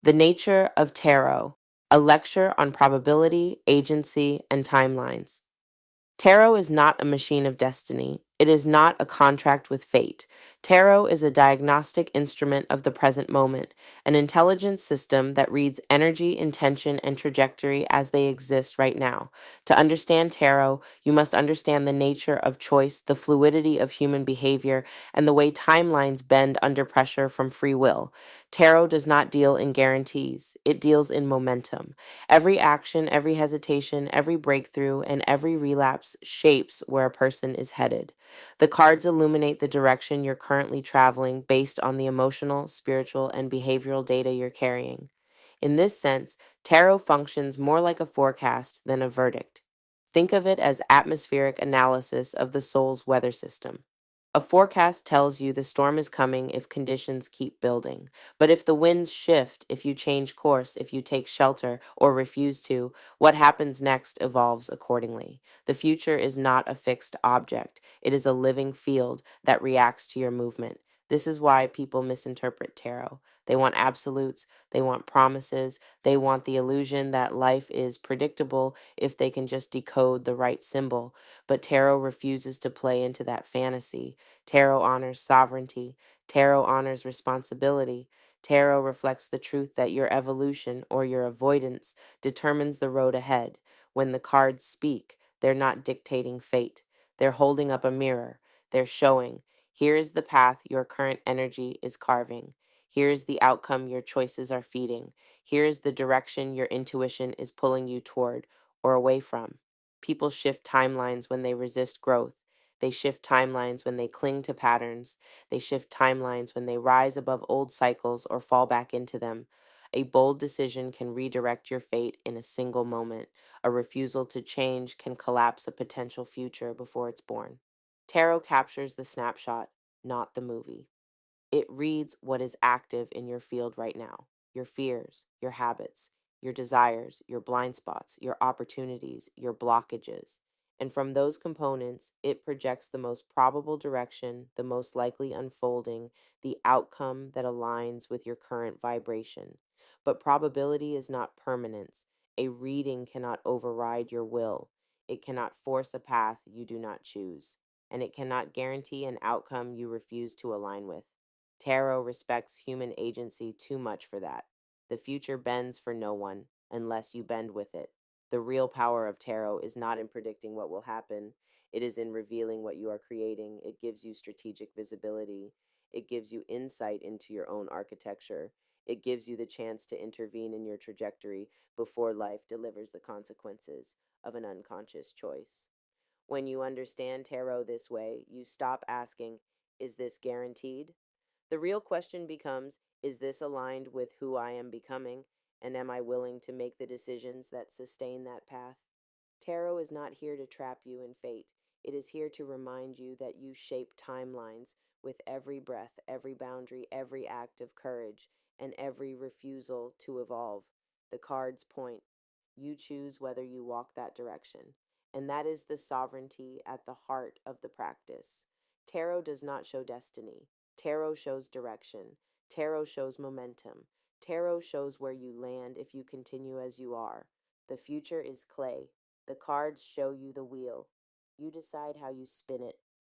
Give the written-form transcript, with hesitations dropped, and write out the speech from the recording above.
The Nature of Tarot, a lecture on probability, agency, and timelines. Tarot is not a machine of destiny. It is not a contract with fate. Tarot is a diagnostic instrument of the present moment, an intelligence system that reads energy, intention, and trajectory as they exist right now. To understand tarot, you must understand the nature of choice, the fluidity of human behavior, and the way timelines bend under pressure from free will. Tarot does not deal in guarantees, it deals in momentum. Every action, every hesitation, every breakthrough, and every relapse shapes where a person is headed. The cards illuminate the direction you're currently traveling based on the emotional, spiritual, and behavioral data you're carrying. In this sense, tarot functions more like a forecast than a verdict. Think of it as atmospheric analysis of the soul's weather system. A forecast tells you the storm is coming if conditions keep building. But if the winds shift, if you change course, if you take shelter or refuse to, what happens next evolves accordingly. The future is not a fixed object, it is a living field that reacts to your movement. This is why people misinterpret tarot. They want absolutes, they want promises, they want the illusion that life is predictable if they can just decode the right symbol. But tarot refuses to play into that fantasy. Tarot honors sovereignty. Tarot honors responsibility. Tarot reflects the truth that your evolution or your avoidance determines the road ahead. When the cards speak, they're not dictating fate. They're holding up a mirror. They're showing, here is the path your current energy is carving. Here is the outcome your choices are feeding. Here is the direction your intuition is pulling you toward or away from. People shift timelines when they resist growth. They shift timelines when they cling to patterns. They shift timelines when they rise above old cycles or fall back into them. A bold decision can redirect your fate in a single moment. A refusal to change can collapse a potential future before it's born. Tarot captures the snapshot, not the movie. It reads what is active in your field right now: your fears, your habits, your desires, your blind spots, your opportunities, your blockages. And from those components, it projects the most probable direction, the most likely unfolding, the outcome that aligns with your current vibration. But probability is not permanence. A reading cannot override your will. It cannot force a path you do not choose, and it cannot guarantee an outcome you refuse to align with. Tarot respects human agency too much for that. The future bends for no one unless you bend with it. The real power of tarot is not in predicting what will happen, it is in revealing what you are creating. It gives you strategic visibility, it gives you insight into your own architecture, it gives you the chance to intervene in your trajectory before life delivers the consequences of an unconscious choice. When you understand tarot this way, you stop asking, is this guaranteed? The real question becomes, is this aligned with who I am becoming, and am I willing to make the decisions that sustain that path? Tarot is not here to trap you in fate. It is here to remind you that you shape timelines with every breath, every boundary, every act of courage, and every refusal to evolve. The cards point. You choose whether you walk that direction. And that is the sovereignty at the heart of the practice. Tarot does not show destiny. Tarot shows direction. Tarot shows momentum. Tarot shows where you land if you continue as you are. The future is clay. The cards show you the wheel. You decide how you spin it.